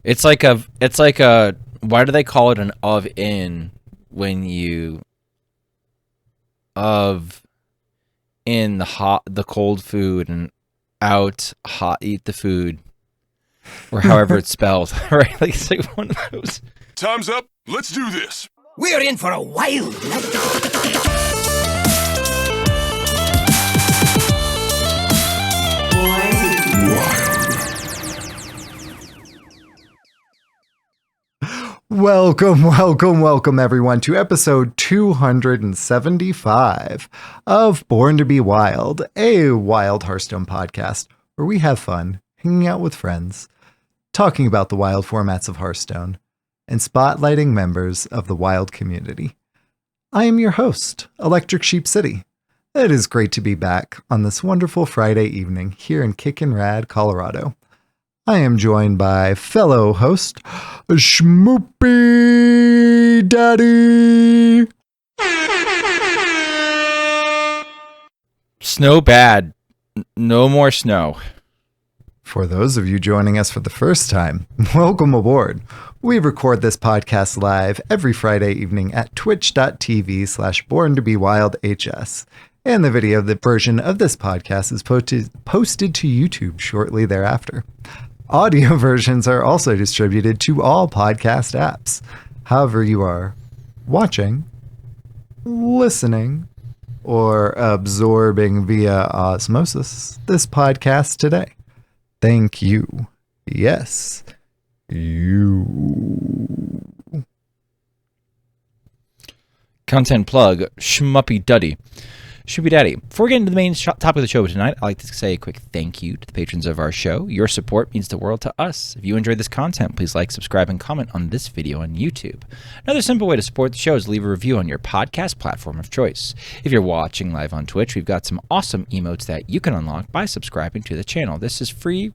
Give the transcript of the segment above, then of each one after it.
It's like a why do they call it an of-in when you of in the cold food and out hot eat the food or however it's spelled, right? Like it's like one of those. Time's up. Let's do this. We're in for a wild night. Welcome, everyone, to episode 275 of Born to Be Wild, a wild Hearthstone podcast where we have fun hanging out with friends, talking about the wild formats of Hearthstone, and spotlighting members of the wild community. I am your host, ElectricSheepCity. It is great to be back on this wonderful Friday evening here in Kickin' Rad, Colorado. I am joined by fellow host, Schmoopiedady. Snow bad. No more snow. For those of you joining us for the first time, welcome aboard. We record this podcast live every Friday evening at twitch.tv/borntobewildhs. And the video version of this podcast is posted to YouTube shortly thereafter. Audio versions are also distributed to all podcast apps. However you are watching, listening, or absorbing via osmosis this podcast today. Thank you. Yes, you. Content plug, Schmoopiedady. Schmoopiedady. Before we get into the main topic of the show tonight, I'd like to say a quick thank you to the patrons of our show. Your support means the world to us. If you enjoyed this content, please like, subscribe, and comment on this video on YouTube. Another simple way to support the show is leave a review on your podcast platform of choice. If you're watching live on Twitch, we've got some awesome emotes that you can unlock by subscribing to the channel. This is free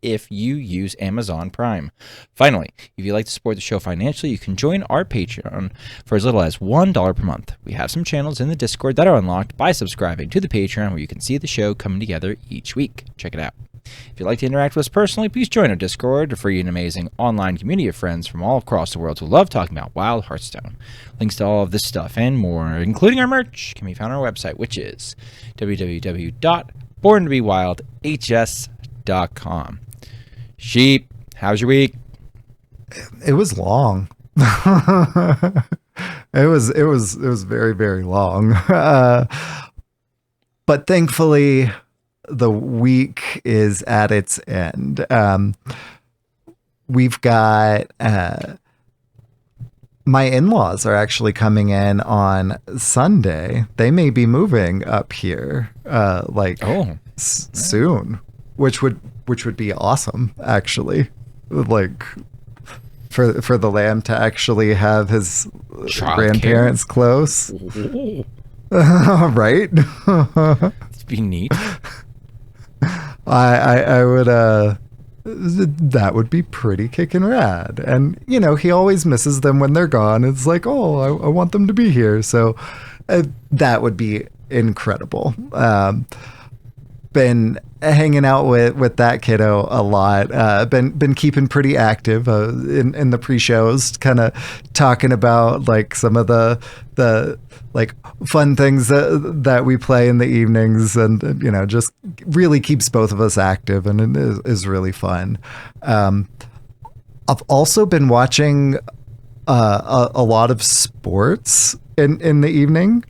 if you use Amazon Prime. Finally, if you'd like to support the show financially, you can join our Patreon for as little as $1 per month. We have some channels in the Discord that are unlocked by subscribing to the Patreon where you can see the show coming together each week. Check it out. If you'd like to interact with us personally, please join our Discord, a free and amazing online community of friends from all across the world who love talking about wild Hearthstone. Links to all of this stuff and more, including our merch, can be found on our website, which is www.borntobewildhs.com. Sheep, how's your week? It was long. It was very, very long. But thankfully, the week is at its end. We've got my in-laws are actually coming in on Sunday. They may be moving up here soon, which would be awesome, actually. Like for the lamb to actually have his grandparents close. Right? It'd be neat. I would that would be pretty kickin' rad. And you know, he always misses them when they're gone. It's like, oh, I want them to be here. So that would be incredible. Been hanging out with that kiddo a lot. Been keeping pretty active in the pre-shows, kind of talking about like some of the like fun things that we play in the evenings, and you know, just really keeps both of us active, and it is really fun. I've also been watching a lot of sports in the evening.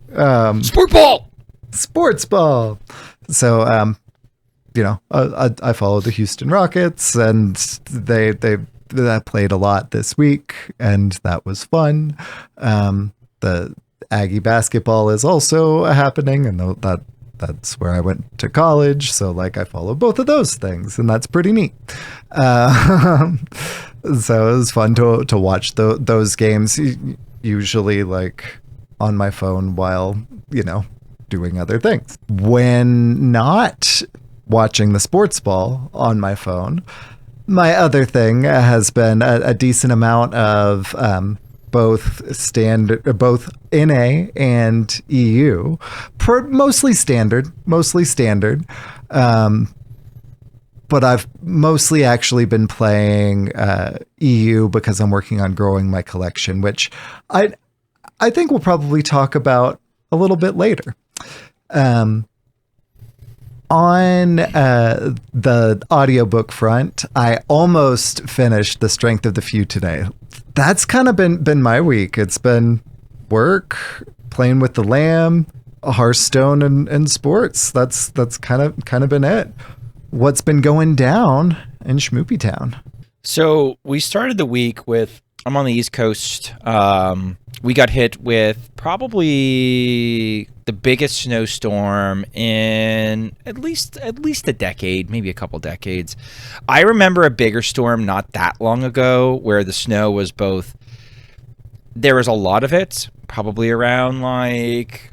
Sports ball. So, you know, I follow the Houston Rockets, and they played a lot this week, and that was fun. The Aggie basketball is also happening, and that's where I went to college. So, like, I follow both of those things, and that's pretty neat. So it was fun to watch those games. Usually, like, on my phone while, you know, doing other things. When not watching the sports ball on my phone, my other thing has been a decent amount of both NA and EU, mostly standard. but I've mostly actually been playing EU because I'm working on growing my collection, which I think we'll probably talk about a little bit later. On the audiobook front, I almost finished The Strength of the Few today. That's kind of been my week. It's been work, playing with the lamb, Hearthstone, and sports. That's kind of been it. What's been going down in Schmoopie Town? So we started the week with, I'm on the East Coast. We got hit with probably the biggest snowstorm in at least a decade, maybe a couple decades. I remember a bigger storm not that long ago where the snow was both, there was a lot of it, probably around like,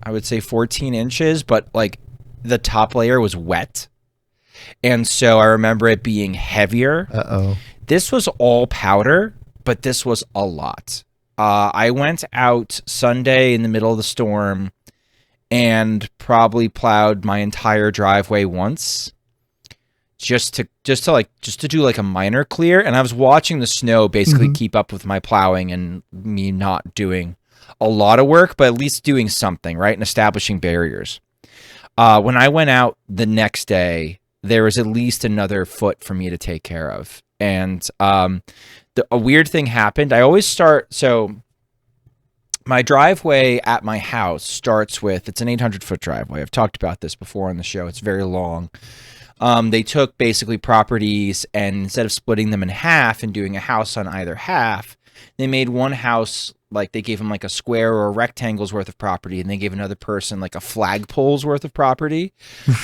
I would say 14 inches, but like the top layer was wet. And so I remember it being heavier. Uh-oh. This was all powder, but this was a lot. I went out Sunday in the middle of the storm and probably plowed my entire driveway once, just to do like a minor clear. And I was watching the snow basically keep up with my plowing and me not doing a lot of work, but at least doing something, right? And establishing barriers. When I went out the next day, there was at least another foot for me to take care of. And a weird thing happened. I always start, so my driveway at my house starts with, it's an 800-foot driveway. I've talked about this before on the show. It's very long. They took basically properties, and instead of splitting them in half and doing a house on either half, they made one house, like they gave them like a square or a rectangle's worth of property, and they gave another person like a flagpole's worth of property.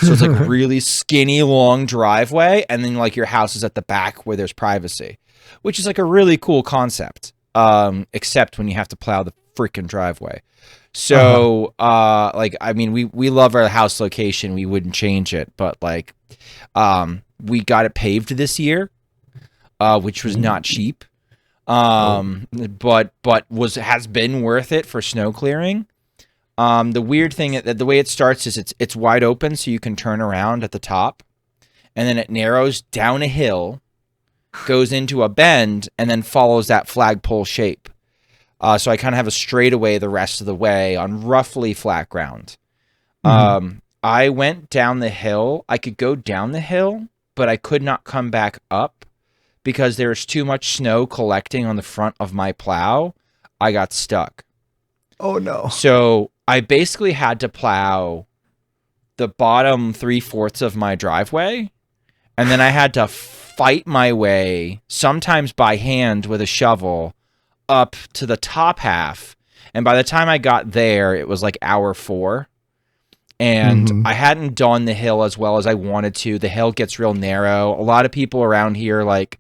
So it's like really skinny, long driveway, and then like your house is at the back where there's privacy, which is like a really cool concept, except when you have to plow the freaking driveway. So, like, I mean, we love our house location. We wouldn't change it, but like, we got it paved this year, which was not cheap. But has been worth it for snow clearing. The weird thing that the way it starts is it's wide open, so you can turn around at the top, and then it narrows down a hill, goes into a bend, and then follows that flagpole shape. So I kind of have a straightaway the rest of the way on roughly flat ground. I went down the hill. I could go down the hill, but I could not come back up because there's too much snow collecting on the front of my plow. I got stuck. Oh, no. So I basically had to plow the bottom 3/4 of my driveway, and then I had to fight my way, sometimes by hand with a shovel, up to the top half. And by the time I got there, it was like hour 4. And I hadn't done the hill as well as I wanted to. The hill gets real narrow. A lot of people around here, like,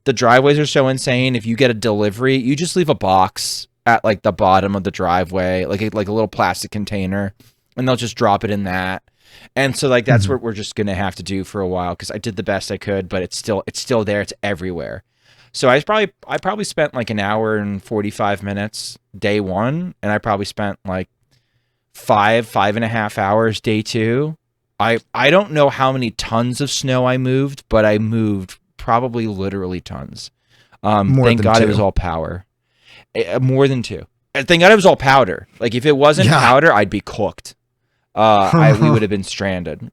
the driveways are so insane. If you get a delivery, you just leave a box at like the bottom of the driveway, like a little plastic container, and they'll just drop it in that. And so like that's what we're just gonna have to do for a while, because I did the best I could, but it's still there. It's everywhere. So I probably spent like an hour and 45 minutes day 1, and I probably spent like 5.5 hours day 2. I don't know how many tons of snow I moved, but I moved probably literally tons. Thank God 2. it was all power. More than 2. Thank God it was all powder. Like if it wasn't powder, I'd be cooked. We would have been stranded.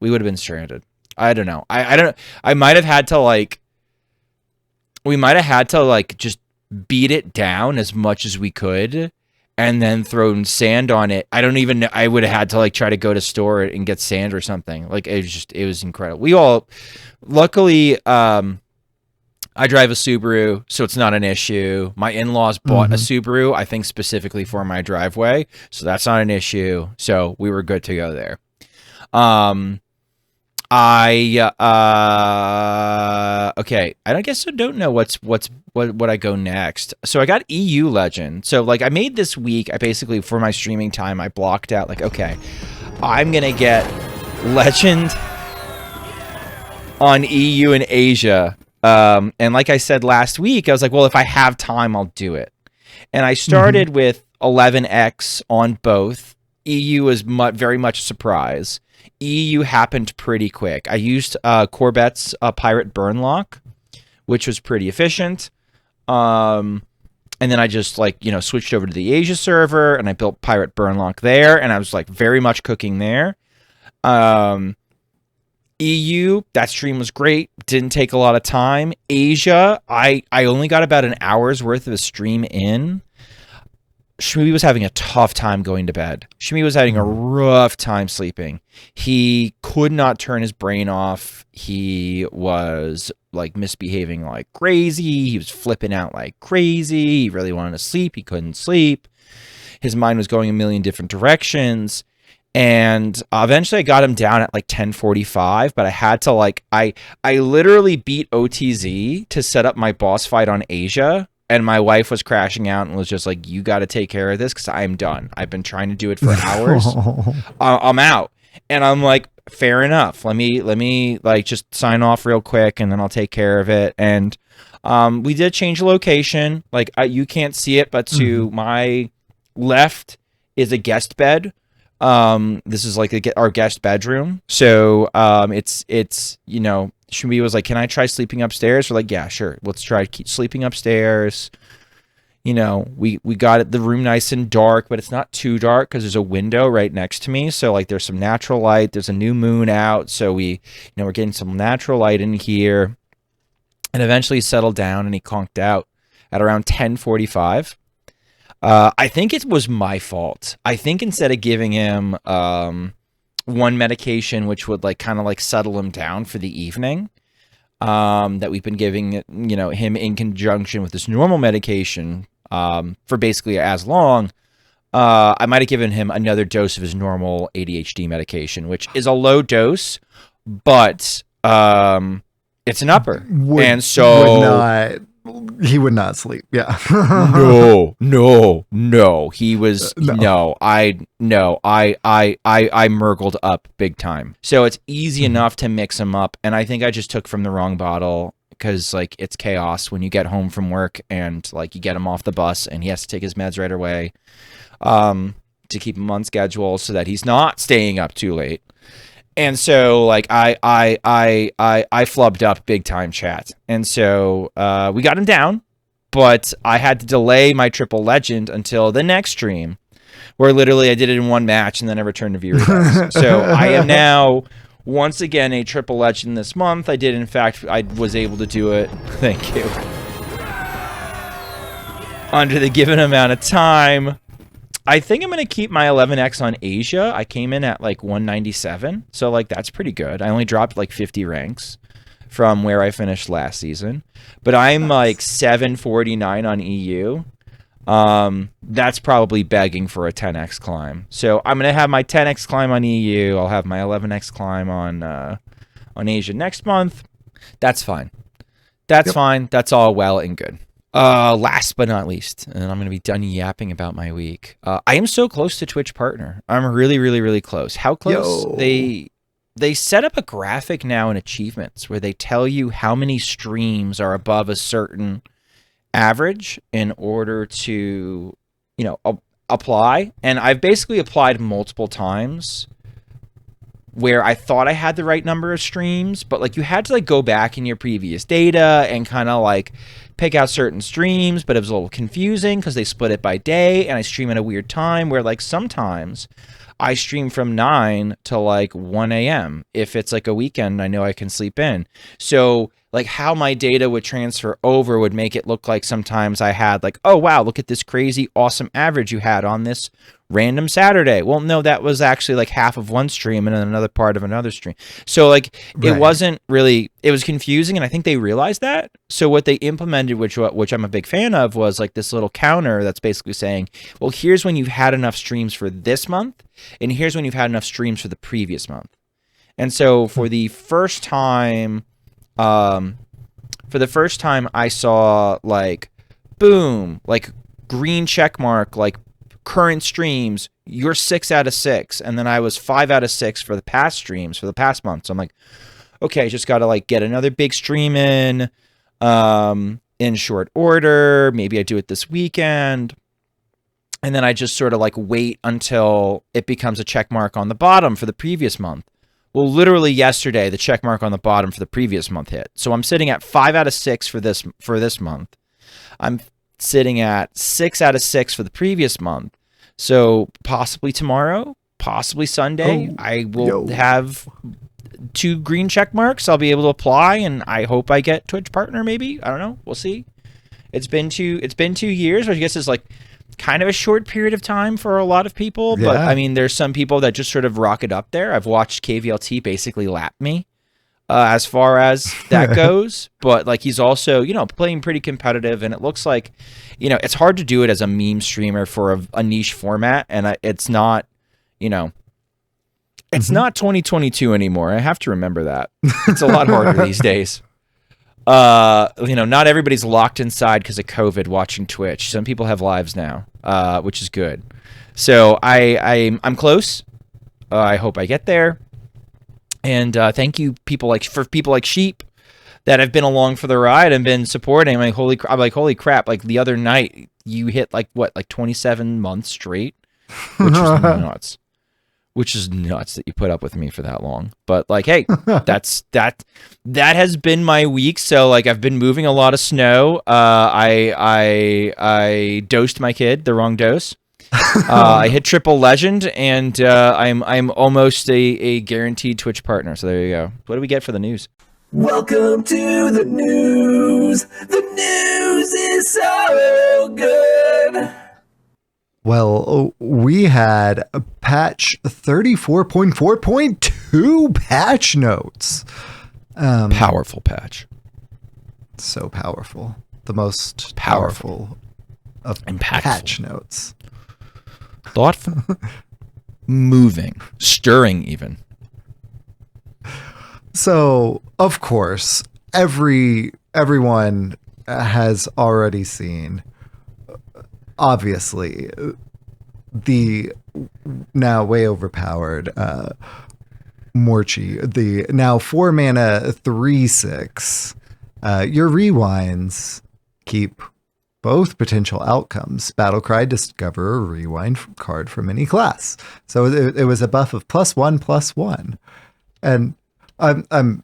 I don't know. I might have had to like. We might have had to like just beat it down as much as we could, and then throw sand on it. I don't even know. I would have had to like try to go to store and get sand or something. Like it was incredible. We all, luckily, I drive a Subaru, so it's not an issue. My in-laws bought a Subaru, I think specifically for my driveway, so that's not an issue. So we were good to go there. Okay. I don't know what I go next. So I got EU Legend. So like I made this week, I basically for my streaming time, I blocked out like, okay, I'm gonna get Legend on EU and Asia. And like I said last week, I was like, well, if I have time, I'll do it. And I started with 11X on both EU was very much a surprise. EU happened pretty quick. I used Corbett's Pirate Burn Lock, which was pretty efficient. And then I just switched over to the Asia server and I built Pirate Burnlock there, and I was like very much cooking there. EU, that stream was great. Didn't take a lot of time. Asia, I only got about an hour's worth of a stream in. Shmooby was having a tough time going to bed. Shmooby was having a rough time sleeping. He could not turn his brain off. He was like misbehaving like crazy. He was flipping out like crazy. He really wanted to sleep. He couldn't sleep. His mind was going a million different directions. And eventually I got him down at like 10:45, but I had to I literally beat OTZ to set up my boss fight on Asia. And my wife was crashing out and was just like, you got to take care of this because I'm done. I've been trying to do it for hours. I'm out. And I'm like, fair enough. Let me like just sign off real quick and then I'll take care of it. And we did change the location. Like you can't see it, but to my left is a guest bed. This is like our guest bedroom. So it's Shmooby was like, can I try sleeping upstairs? We're like, yeah, sure. Let's try keep sleeping upstairs. We got the room nice and dark, but it's not too dark because there's a window right next to me. So like there's some natural light. There's a new moon out. So we're getting some natural light in here. And eventually he settled down and he conked out at around 10:45. I think it was my fault. I think instead of giving him one medication, which would kind of settle him down for the evening, that we've been giving him in conjunction with this normal medication for basically as long, I might have given him another dose of his normal ADHD medication, which is a low dose, but it's an upper. He would not sleep. Yeah. No. He was I murgled up big time. So it's easy enough to mix him up. And I think I just took from the wrong bottle because it's chaos when you get home from work and you get him off the bus and he has to take his meds right away to keep him on schedule so that he's not staying up too late. And so I flubbed up big time, chat. And so we got him down, but I had to delay my triple legend until the next stream, where literally I did it in one match and then I returned to viewer dice. So I am now once again a triple legend this month. I was able to do it. Thank you. Under the given amount of time. I think I'm going to keep my 11x on Asia. I came in at 197. So that's pretty good. I only dropped 50 ranks from where I finished last season. But I'm 749 on EU. That's probably begging for a 10x climb. So I'm going to have my 10x climb on EU. I'll have my 11x climb on Asia next month. That's fine. That's fine. That's all well and good. Last but not least, and I'm going to be done yapping about my week. I am so close to Twitch partner. I'm really, really, really close. How close? They set up a graphic now in achievements where they tell you how many streams are above a certain average in order to, apply. And I've basically applied multiple times where I thought I had the right number of streams, but you had to go back in your previous data and kind of pick out certain streams, but it was a little confusing because they split it by day and I stream at a weird time where sometimes I stream from 9 to 1 a.m. If it's a weekend, I know I can sleep in. So how my data would transfer over would make it look like sometimes I had oh wow, look at this crazy awesome average you had on this random Saturday. Well, no, that was actually half of one stream and then another part of another stream. So it wasn't really, it was confusing, and I think they realized that. So what they implemented, which I'm a big fan of, was this little counter that's basically saying, well, here's when you've had enough streams for this month, and here's when you've had enough streams for the previous month. And so for the first time, I saw boom, green check mark, current streams, you're 6 out of 6. And then I was 5 out of 6 for the past streams for the past month. So I'm okay, just got to get another big stream in short order. Maybe I do it this weekend. And then I just sort of like wait until it becomes a check mark on the bottom for the previous month. Well, literally yesterday, the check mark on the bottom for the previous month hit. So I'm sitting at 5 out of 6 for this month. I'm sitting at 6 out of 6 for the previous month. So possibly tomorrow, possibly Sunday, I will have 2 green check marks. I'll be able to apply, and I hope I get Twitch partner. Maybe, I don't know. We'll see. It's been 2 years, which I guess is like kind of a short period of time for a lot of people. But I mean, there's some people that just sort of rocket up there. I've watched KVLT basically lap me as far as that goes. But like, he's also, you know, playing pretty competitive, and it looks like, you know, it's hard to do it as a meme streamer for a niche format, and it's not, you know, it's not 2022 anymore. I have to remember that. It's a lot harder these days. You know, not everybody's locked inside because of COVID watching Twitch. Some people have lives now, which is good. So I'm close. I hope I get there. And thank you, people like Sheep that have been along for the ride and been supporting. I'm like, holy crap! Like the other night, you hit like 27 months straight, which is nuts. Which is nuts that you put up with me for that long. But like, hey, that has been my week. So like, I've been moving a lot of snow. I dosed my kid the wrong dose. I hit triple legend, and I'm almost a guaranteed Twitch partner. So there you go. What do we get for the news? Welcome to the news. The news is so good. Well, we had a patch 34.4.2 patch notes. Powerful patch. So powerful. The most powerful of impactful patch notes. Thoughtful. Moving. Stirring even. So, of course, everyone has already seen, obviously, the now way overpowered Morchie, the now 4 mana 3/6. Your rewinds keep both potential outcomes. Battlecry, discover a rewind card from any class. So it was a buff of +1/+1. And I'm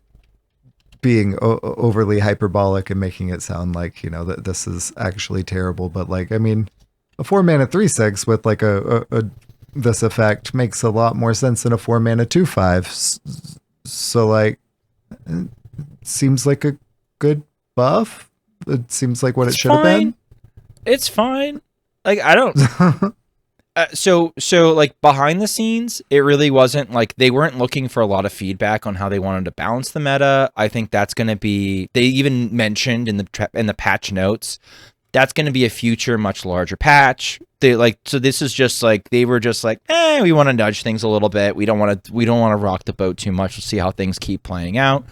being overly hyperbolic and making it sound like, you know, that this is actually terrible, but like, I mean, a 4 mana 3/6 with like a this effect makes a lot more sense than a 4 mana 2/5. So like, it seems like a good buff. It seems like what it should have been. It's fine. Like, I don't. So like behind the scenes, it really wasn't like they weren't looking for a lot of feedback on how they wanted to balance the meta. I think that's going to be. They even mentioned in the patch notes that's going to be a future much larger patch. They like, so this is just like they were just like, we want to nudge things a little bit. We don't want to rock the boat too much. We'll see how things keep playing out.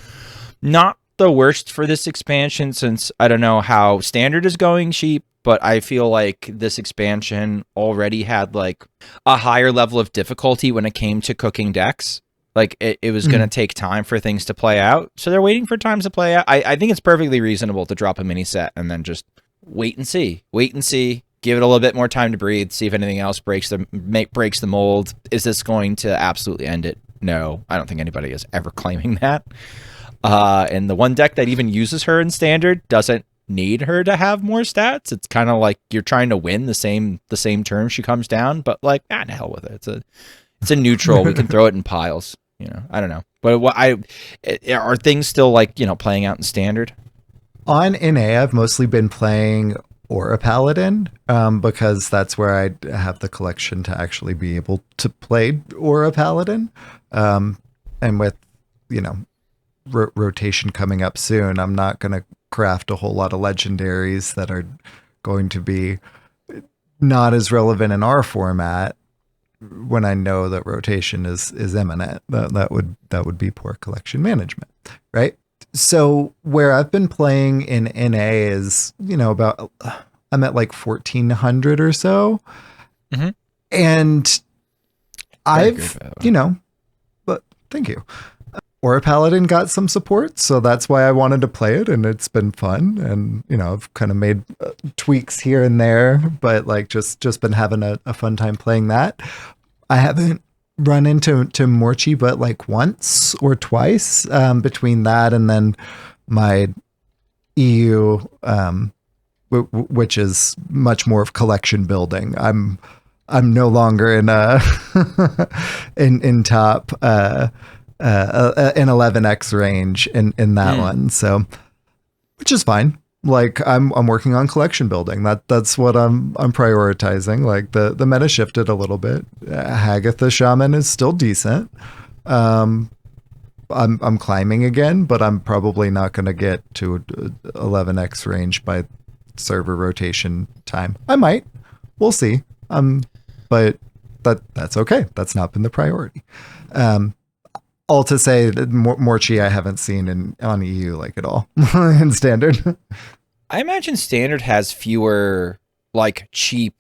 Not the worst for this expansion, since I don't know how standard is going, Sheep. But I feel like this expansion already had like a higher level of difficulty when it came to cooking decks. Like it was going to take time for things to play out. So they're waiting for times to play out. I think it's perfectly reasonable to drop a mini set and then just wait and see, give it a little bit more time to breathe, see if anything else breaks the mold. Is this going to absolutely end it? No, I don't think anybody is ever claiming that. And the one deck that even uses her in standard doesn't need her to have more stats. It's kind of like you're trying to win the same term she comes down, but like, to hell with it. It's a neutral. We can throw it in piles. You know, I don't know. But are things still like, you know, playing out in standard? On NA, I've mostly been playing Aura Paladin because that's where I have the collection to actually be able to play Aura Paladin. And with, you know, rotation coming up soon, I'm not going to craft a whole lot of legendaries that are going to be not as relevant in our format when I know that rotation is imminent. That would be poor collection management, right? So where I've been playing in NA is, you know, about I'm at like 1,400 or so, and I've, you know, but thank you. Aura Paladin got some support, so that's why I wanted to play it, and it's been fun. And I've kind of made tweaks here and there, but like just been having a fun time playing that. I haven't run into Morchie but like once or twice between that and then my EU, which is much more of collection building. I'm no longer in in top in 11x range in that one, so which is fine. Like I'm working on collection building. That's what I'm prioritizing. Like the meta shifted a little bit. Hagatha Shaman is still decent. I'm climbing again, but I'm probably not going to get to 11x range by server rotation time. I might. We'll see. But that's okay. That's not been the priority. All to say that Morchie I haven't seen on EU like at all in standard. I imagine standard has fewer like cheap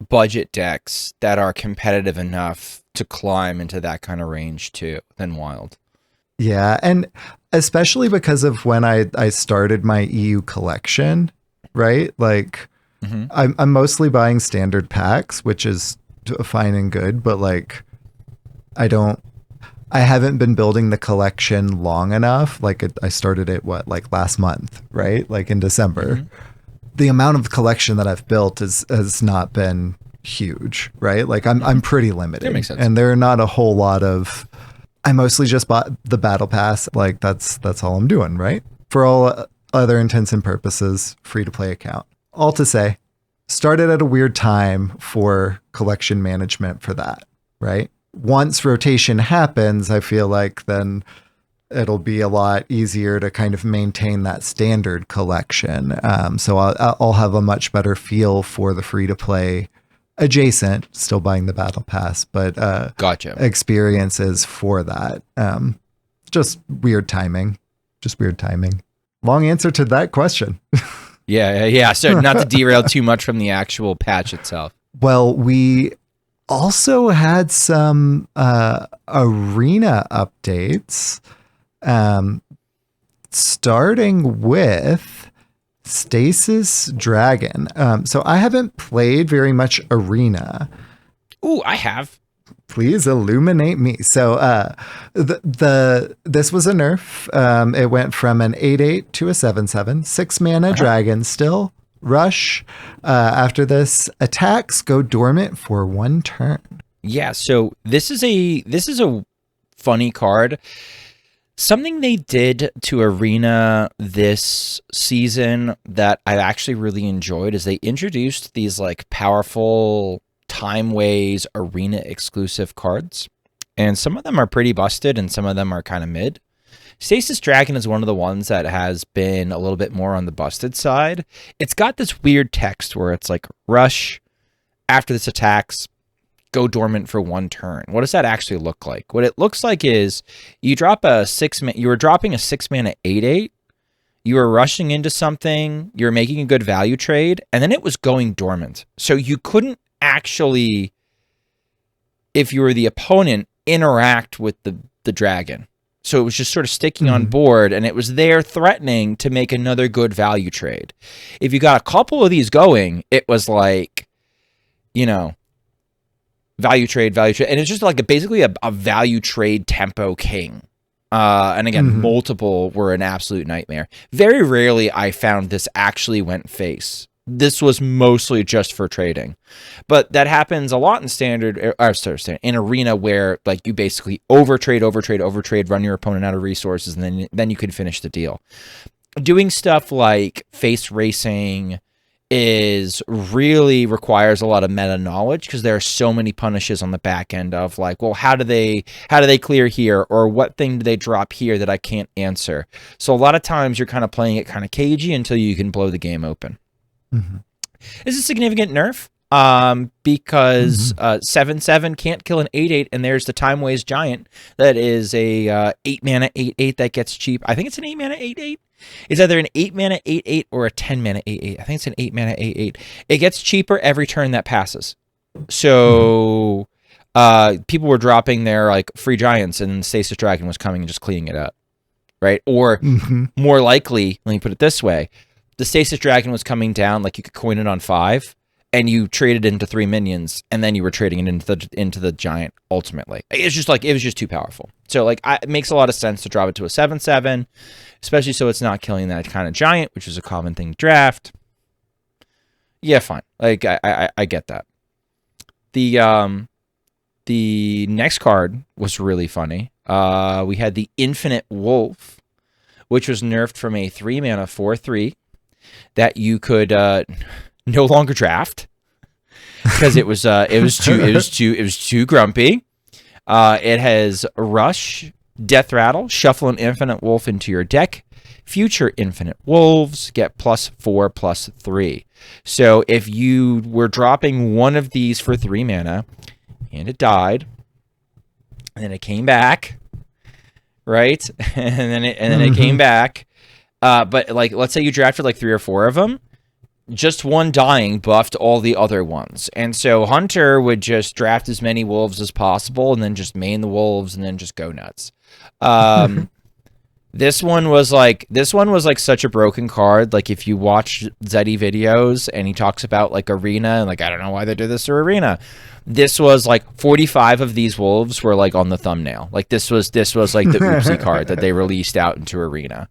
budget decks that are competitive enough to climb into that kind of range too than wild. Yeah, and especially because of when I started my EU collection, right? Like I'm mostly buying standard packs, which is fine and good, but like I haven't been building the collection long enough. Like I started it like last month, right? Like in December. The amount of collection that I've built has not been huge, right? Like I'm pretty limited. That makes sense. And there are not a whole lot of. I mostly just bought the battle pass. Like that's all I'm doing, right? For all other intents and purposes, free to play account. All to say, started at a weird time for collection management for that, right? Once rotation happens, I feel like then it'll be a lot easier to kind of maintain that standard collection. So I'll have a much better feel for the free to play adjacent, still buying the battle pass, but Gotcha. experiences for that. Just weird timing. Long answer to that question. Yeah. So not to derail too much from the actual patch itself. Well, we also had some arena updates, starting with Stasis Dragon. So I haven't played very much arena. Ooh, I have. Please illuminate me. So this was a nerf. It went from an 8/8 to a 7/7, 6 mana dragon still. Rush. After this, attacks go dormant for 1 turn. Yeah, so this is a funny card. Something they did to Arena this season that I actually really enjoyed is they introduced these like powerful Timeways Arena exclusive cards. And some of them are pretty busted and some of them are kind of mid. Stasis Dragon is one of the ones that has been a little bit more on the busted side. It's got this weird text where it's like, rush, after this attacks, go dormant for 1 turn. What does that actually look like? What it looks like is you were dropping a 6 mana 8/8, you were rushing into something, you're making a good value trade, and then it was going dormant. So you couldn't actually, if you were the opponent, interact with the dragon. So it was just sort of sticking on board, and it was there threatening to make another good value trade. If you got a couple of these going, it was like, value trade. And it's just like basically a value trade tempo king. And again, multiple were an absolute nightmare. Very rarely I found this actually went face. This was mostly just for trading, but that happens a lot in standard, in arena, where like you basically overtrade, run your opponent out of resources, and then you can finish the deal. Doing stuff like face racing really requires a lot of meta knowledge because there are so many punishes on the back end of like, well, how do they clear here, or what thing do they drop here that I can't answer? So a lot of times you're kind of playing it kind of cagey until you can blow the game open. This is a significant nerf because 7/7 can't kill an 8/8, and there's the Timeways Giant that is a 8 mana 8/8 that gets cheap. I think it's an 8 mana 8/8. It's either an 8 mana 8/8 or a 10 mana 8/8. I think it's an 8 mana 8/8. It gets cheaper every turn that passes. So people were dropping their like free giants, and the Stasis Dragon was coming and just cleaning it up, right? Or more likely, let me put it this way: the Stasis Dragon was coming down, like you could coin it on 5, and you traded into 3 minions, and then you were trading it into the giant. Ultimately, it's just like it was just too powerful. So like it makes a lot of sense to drop it to a 7/7, especially so it's not killing that kind of giant, which is a common thing to draft. Yeah, fine. Like I get that. The next card was really funny. We had the Infinite Wolf, which was nerfed from a 3-mana 4/3 that you could no longer draft because it was too grumpy. It has Rush, Death Rattle, shuffle an Infinite Wolf into your deck. Future Infinite Wolves get +4/+3. So if you were dropping one of these for 3 mana and it died, and then it came back, right? and then it came back. But like, let's say you drafted like 3 or 4 of them. Just one dying buffed all the other ones. And so Hunter would just draft as many wolves as possible and then just main the wolves and then just go nuts. This one was like such a broken card. Like if you watch Zeddy videos and he talks about like Arena and like, I don't know why they did this to Arena. This was like 45 of these wolves were like on the thumbnail. Like this was like the oopsie card that they released out into Arena.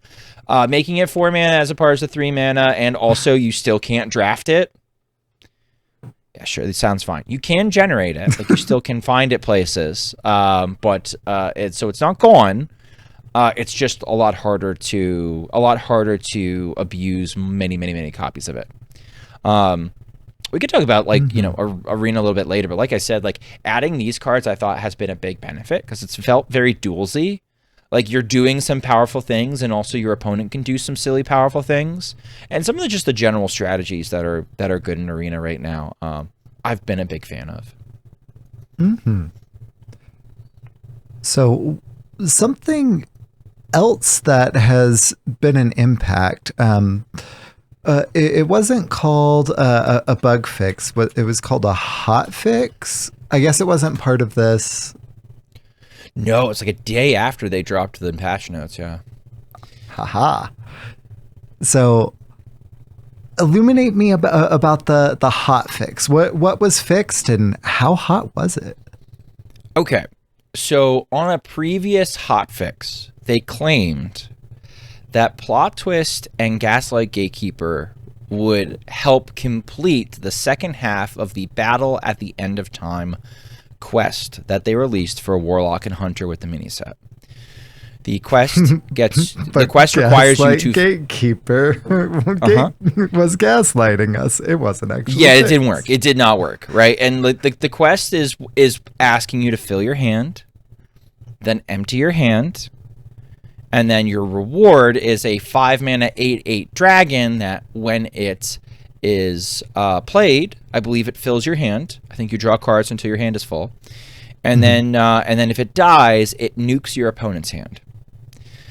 Making it 4 mana as opposed to 3 mana, and also you still can't draft it. Yeah, sure, this sounds fine. You can generate it, like you still can find it places, but it's not gone. It's just a lot harder to abuse many copies of it. We could talk about like Arena a little bit later, but like I said, like adding these cards I thought has been a big benefit because it's felt very dualsy. Like you're doing some powerful things, and also your opponent can do some silly powerful things. And some of the general strategies that are good in Arena right now, I've been a big fan of. So something else that has been an impact. It wasn't called a bug fix, but it was called a hot fix. I guess it wasn't part of this. No, it's like a day after they dropped the patch notes, yeah. Haha. So, illuminate me about the hot fix. What was fixed and how hot was it? Okay, so on a previous hot fix, they claimed that Plot Twist and Gaslight Gatekeeper would help complete the second half of the Battle at the End of Time quest that they released for Warlock and Hunter with the mini set. The quest requires you to Gatekeeper was gaslighting us. It wasn't actually. Yeah, it didn't work. It did not work, right? And the quest is asking you to fill your hand, then empty your hand, and then your reward is a 5-mana 8/8 dragon that when it is played, I believe it fills your hand. I think you draw cards until your hand is full, and then if it dies, it nukes your opponent's hand.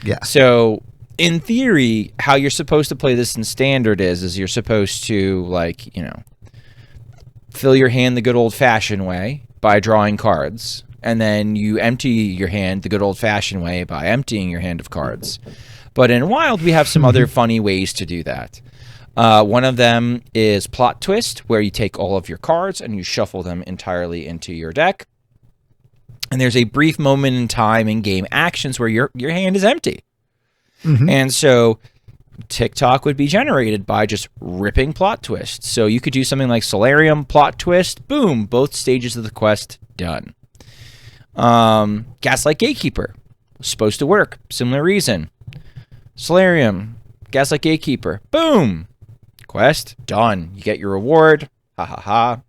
Yeah. So in theory, how you're supposed to play this in Standard is you're supposed to fill your hand the good old-fashioned way by drawing cards, and then you empty your hand the good old-fashioned way by emptying your hand of cards. But in Wild, we have some other funny ways to do that. One of them is Plot Twist, where you take all of your cards and you shuffle them entirely into your deck. And there's a brief moment in time in game actions where your hand is empty. And so TikTok would be generated by just ripping Plot Twist. So you could do something like Solarium, Plot Twist, boom, both stages of the quest done. Gaslight Gatekeeper was supposed to work. Similar reason. Solarium, Gaslight Gatekeeper, boom, quest done. You get your reward. Ha ha ha.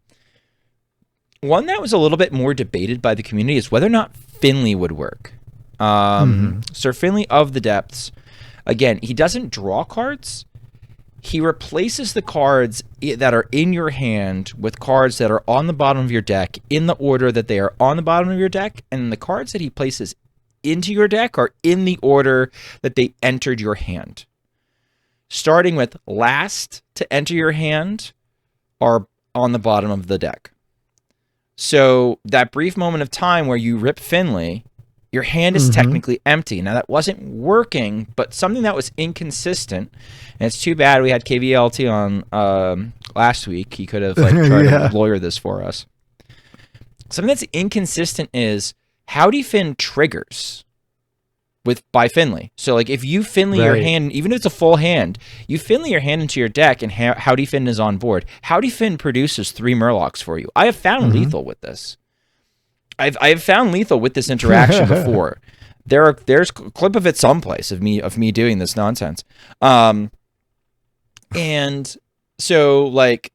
One that was a little bit more debated by the community is whether or not Finley would work. Sir Finley of the Depths, again, he doesn't draw cards. He replaces the cards that are in your hand with cards that are on the bottom of your deck in the order that they are on the bottom of your deck, and the cards that he places into your deck are in the order that they entered your hand. Starting with last to enter your hand are on the bottom of the deck. So that brief moment of time where you rip Finley, your hand is technically empty. Now that wasn't working, but something that was inconsistent. And it's too bad we had KVLT on last week. He could have like tried to lawyer this for us. Something that's inconsistent is Howdy Fin triggers by Finley. So like if you Finley your hand, even if it's a full hand, you Finley your hand into your deck and Howdy Fin is on board. Howdy Fin produces 3 Murlocs for you. I have found lethal with this. I have found lethal with this interaction before. There's a clip of it someplace of me doing this nonsense. And so like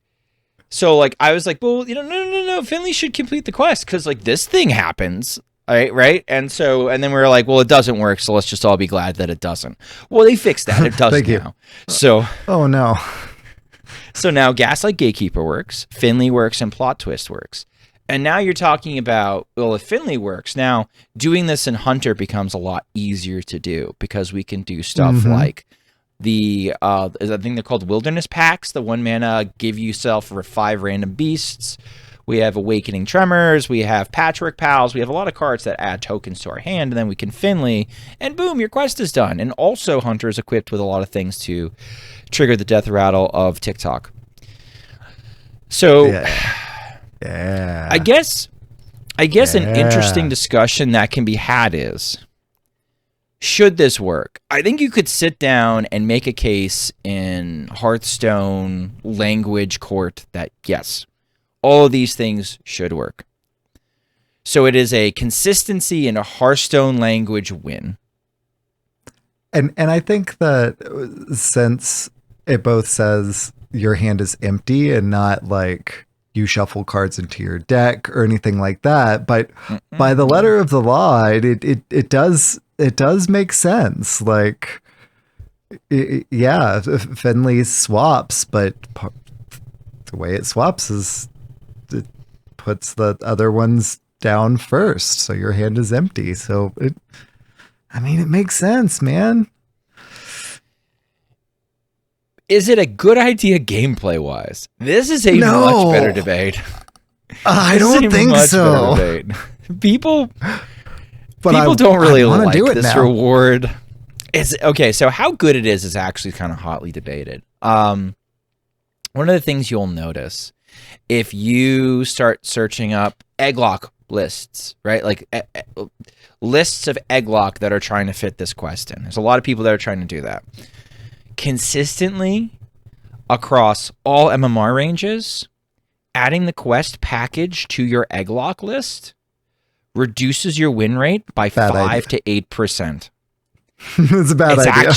I was like, well, no, Finley should complete the quest because like this thing happens. Right. And then we were like, well, it doesn't work, so let's just all be glad that it doesn't. Well, they fixed that. It does now. So oh no. So now Gaslight Gatekeeper works, Finley works, and Plot Twist works. And now you're talking about, well, if Finley works, now doing this in Hunter becomes a lot easier to do because we can do stuff like the, I think they're called Wilderness Packs, the 1 mana, give yourself 5 random beasts. We have Awakening Tremors, we have Patchwork Pals, we have a lot of cards that add tokens to our hand, and then we can Finley, and boom, your quest is done. And also Hunter is equipped with a lot of things to trigger the death rattle of TikTok. So... yeah. I guess an interesting discussion that can be had is, should this work? I think you could sit down and make a case in Hearthstone language court that, yes, all of these things should work. So it is a consistency in a Hearthstone language win. And I think that since it both says your hand is empty and not like you shuffle cards into your deck or anything like that, but by the letter of the law, it does make sense. Like, Finley swaps, but the way it swaps is it puts the other ones down first, so your hand is empty. So it makes sense, man. Is it a good idea gameplay wise? This is a much better debate. I don't think so. People don't really like this reward. It's okay. So how good it is actually kind of hotly debated. One of the things you'll notice if you start searching up Egglock lists, right? Like lists of Egglock that are trying to fit this quest in. There's a lot of people that are trying to do that. Consistently across all MMR ranges, adding the quest package to your Egglock list reduces your win rate by 5 to 8%. It's a bad idea.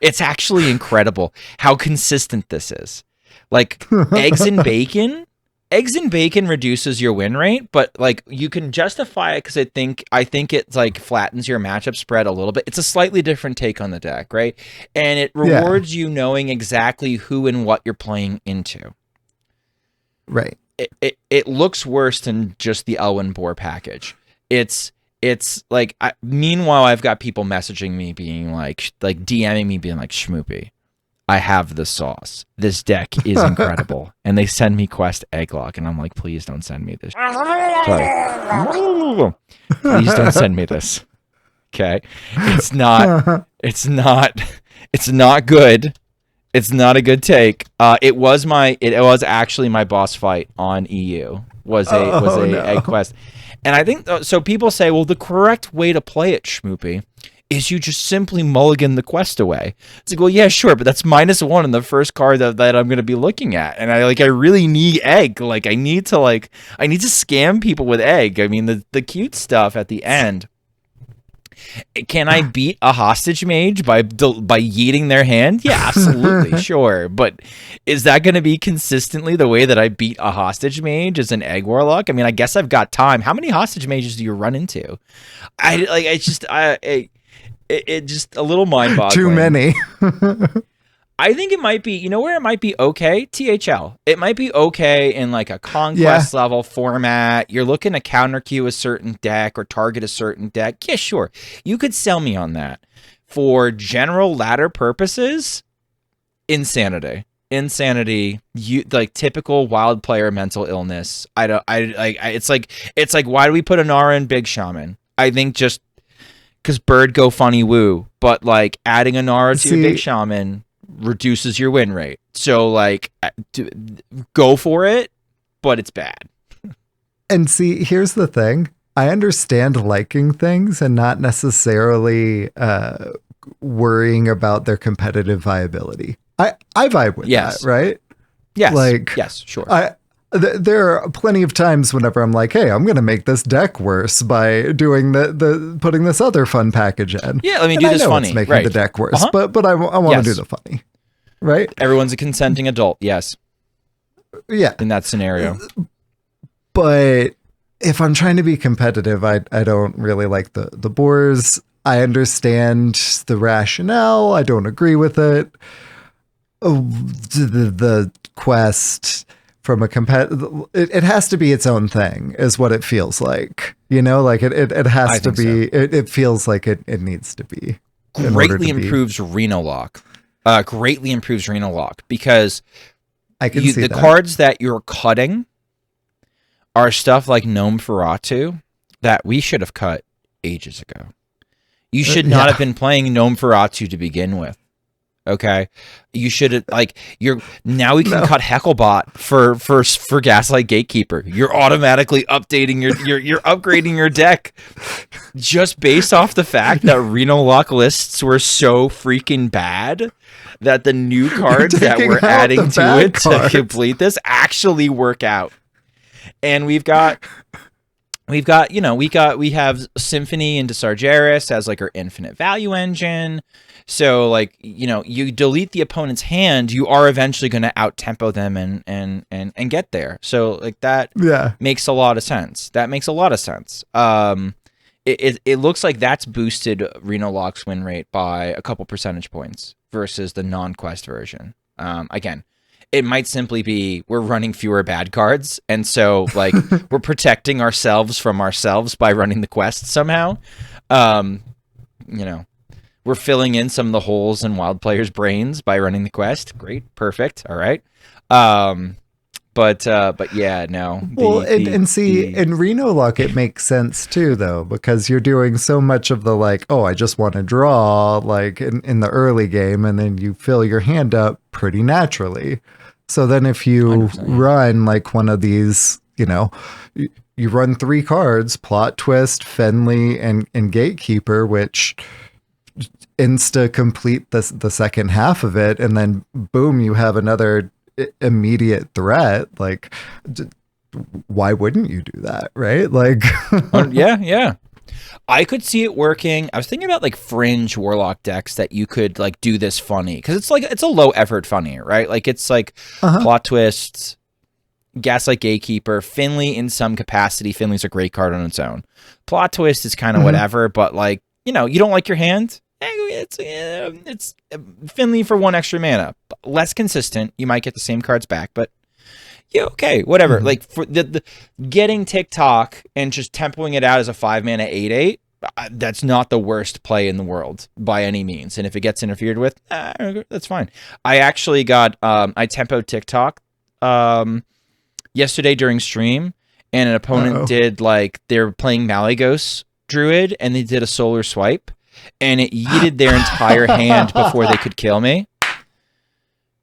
It's actually incredible how consistent this is. Like eggs and bacon reduces your win rate, but like you can justify it because I think it's like flattens your matchup spread a little bit. It's a slightly different take on the deck, right? And it rewards you knowing exactly who and what you're playing into. Right. It looks worse than just the Elwyn Boar package. It's like meanwhile I've got people messaging me being like DMing me being like, Schmoopy, I have the sauce. This deck is incredible. And they send me quest Egglock, and I'm like, please don't send me this. Sorry. Please don't send me this. Okay. It's not good. It's not a good take. It was actually my boss fight on EU. Was a egg quest. And I think so people say, well, the correct way to play it, Schmoopy, is you just simply mulligan the quest away. It's like, well, yeah, sure, but that's -1 in the first card that I'm going to be looking at. And I really need egg. Like I need to scam people with egg. I mean, the cute stuff at the end. Can I beat a hostage mage by yeeting their hand? Yeah, absolutely, sure. But is that going to be consistently the way that I beat a hostage mage as an egg warlock? I mean, I guess I've got time. How many hostage mages do you run into? It just a little mind-boggling. Too many. I think it might be, you know where it might be okay? THL. It might be okay in like a conquest level format. You're looking to counter queue a certain deck or target a certain deck. Yeah, sure. You could sell me on that. For general ladder purposes, insanity. insanity, you like typical wild player mental illness. It's like why do we put Inara in Big Shaman? I think just because bird go funny woo, but like adding Inara to your Big Shaman reduces your win rate. So like go for it, but it's bad. And see, here's the thing. I understand liking things and not necessarily worrying about their competitive viability. I vibe with that, right? Yes. Like, yes, sure. There are plenty of times whenever I'm like, hey, I'm going to make this deck worse by doing the putting this other fun package in. Yeah, let me do this funny. It's making the deck worse, but I want to do the funny, right? Everyone's a consenting adult, yes. Yeah. In that scenario. But if I'm trying to be competitive, I don't really like the boars. I understand the rationale. I don't agree with it. The quest from a it has to be its own thing, is what it feels like. You know, like it has to be. So. It feels like it needs to be. Greatly improves Reno Lock. Greatly improves Reno Lock because I can see the cards that you're cutting are stuff like Gnome Feratu that we should have cut ages ago. You should not have been playing Gnome Feratu to begin with. Okay, you should now we can cut Hecklebot for Gaslight Gatekeeper. You're automatically updating you're upgrading your deck just based off the fact that Reno Lock lists were so freaking bad that the new cards that we're adding to it to complete this actually work out. And we have Symphony into Sargeras as like our infinite value engine. So like, you delete the opponent's hand, you are eventually going to out tempo them and get there. So like that makes a lot of sense. It looks like that's boosted Reno Lock's win rate by a couple percentage points versus the non-quest version. Again, it might simply be we're running fewer bad cards, and so like we're protecting ourselves from ourselves by running the quest somehow. We're filling in some of the holes in wild players' brains by running the quest. Great, perfect, all right. But yeah, no. In Reno Lock, it makes sense too, though, because you're doing so much of the like, oh, I just want to draw, like in the early game, and then you fill your hand up pretty naturally. So then if you run like one of these, you run 3 cards, Plot Twist, Fenley, and Gatekeeper, which insta complete the second half of it, and then boom, you have another immediate threat. Like, why wouldn't you do that, right? Like, yeah. I could see it working. I was thinking about like fringe Warlock decks that you could like do this funny, because it's a low effort funny, right? Like it's like Plot Twists, Gaslight Gatekeeper, Finley in some capacity. Finley's a great card on its own. Plot Twist is kind of whatever, but like, you don't like your hand. It's Finley for 1 extra mana. Less consistent. You might get the same cards back, but yeah, okay, whatever. Like for the getting TikTok and just tempoing it out as a 5 mana 8/8, that's not the worst play in the world by any means. And if it gets interfered with, that's fine. I actually got I tempoed TikTok yesterday during stream, and an opponent did like they're playing Malygos Druid, and they did a solar swipe, and it yeeted their entire hand before they could kill me.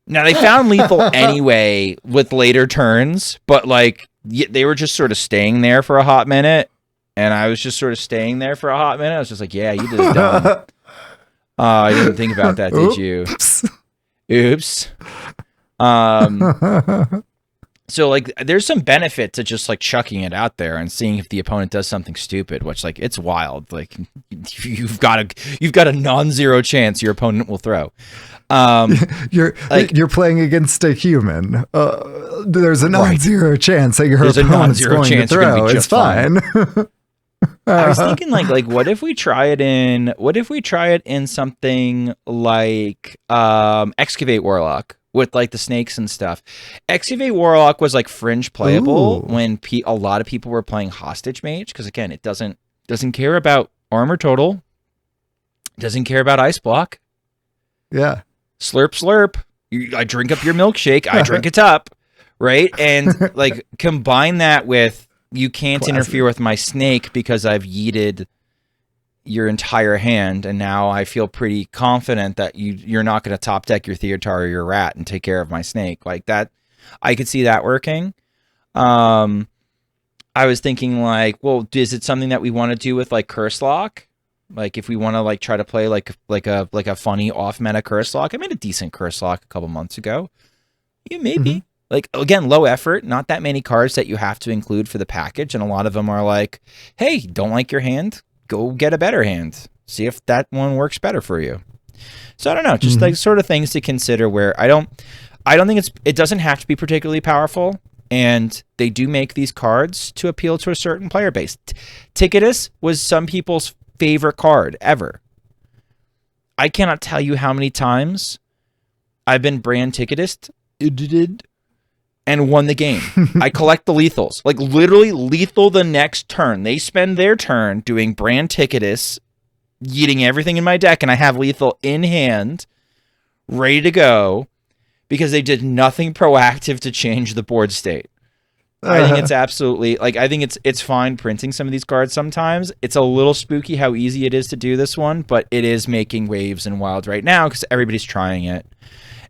Now, they found lethal anyway with later turns, but like they were just sort of staying there for a hot minute, and I was just sort of staying there for a hot minute. I was just like, yeah, you did it dumb. I didn't think about that, did you? Oops. So like there's some benefit to just like chucking it out there and seeing if the opponent does something stupid, which like it's wild. Like you've got a non-zero chance your opponent will throw. You're playing against a human. There's a non-zero chance that your opponent's going to throw. It's fine. I was thinking like what if we try it in something like Excavate Warlock with like the snakes and stuff. Excavate Warlock was like fringe playable when a lot of people were playing Hostage Mage, because again, it doesn't care about armor total, doesn't care about ice block. Yeah. Slurp slurp. I drink up your milkshake. I drink it up, right? And like combine that with you can't interfere with my snake because I've yeeted your entire hand, and now I feel pretty confident that you're not going to top deck your Theotar or your rat and take care of my snake. Like that, I could see that working. I was thinking like, well, is it something that we want to do with like Curse Lock? Like if we want to like try to play like a funny off meta Curse Lock. I made a decent Curse Lock a couple months ago. Yeah, maybe. Like again, low effort, not that many cards that you have to include for the package, and a lot of them are like, hey, don't like your hand? Go get a better hand. See if that one works better for you. So I don't know, just like sort of things to consider where I don't think it doesn't have to be particularly powerful, and they do make these cards to appeal to a certain player base. Ticketus was some people's favorite card ever. I cannot tell you how many times I've been brand Ticketus and won the game. I collect the lethals. Like literally lethal the next turn. They spend their turn doing brand Ticketus, yeeting everything in my deck, and I have lethal in hand, ready to go, because they did nothing proactive to change the board state. I think it's absolutely, like, I think it's fine printing some of these cards sometimes. It's a little spooky how easy it is to do this one, but it is making waves in Wild right now because everybody's trying it.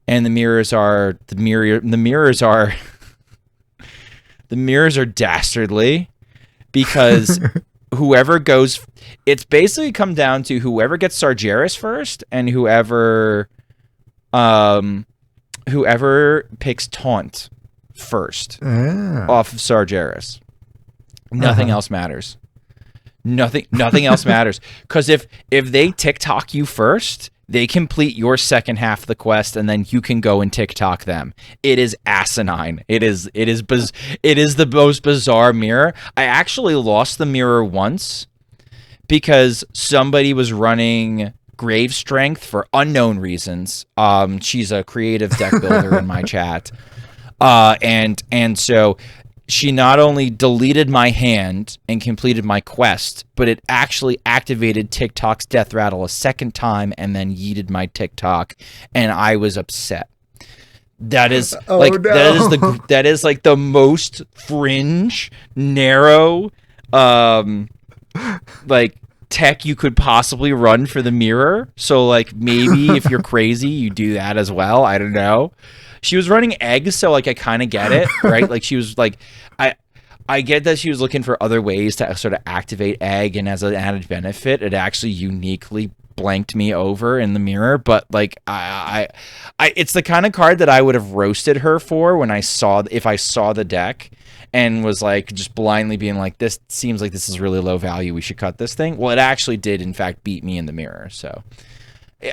And the mirrors are dastardly because whoever goes, it's basically come down to whoever gets Sargeras first and whoever picks Taunt first off of Sargeras. Nothing else matters. Nothing else matters. Because if they TikTok you first, they complete your second half of the quest, and then you can go and TikTok them. It is asinine. It is the most bizarre mirror. I actually lost the mirror once because somebody was running Grave Strength for unknown reasons. She's a creative deck builder in my chat, and so she not only deleted my hand and completed my quest, but it actually activated TikTok's Death Rattle a second time and then yeeted my TikTok, and I was upset. That is that is like the most fringe, narrow, like tech you could possibly run for the mirror. So like maybe if you're crazy, you do that as well. I don't know. She was running eggs, so like I kind of get it, right? Like she was like, I get that she was looking for other ways to sort of activate egg, and as an added benefit, it actually uniquely blanked me over in the mirror. But like I it's the kind of card that I would have roasted her for when if I saw the deck and was like just blindly being like, this seems like this is really low value, we should cut this thing. Well, it actually did in fact beat me in the mirror, so.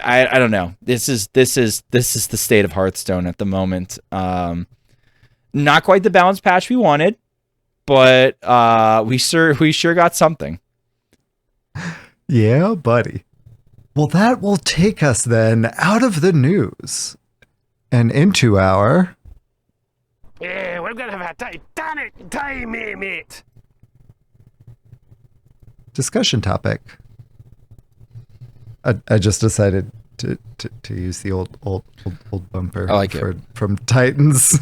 I don't know. This is the state of Hearthstone at the moment. Not quite the balance patch we wanted, but we sure got something. Yeah, buddy. Well, that will take us then out of the news and into our. Yeah, we're gonna have a titanic time, mate. Discussion topic. I just decided to use the old bumper I like from Titans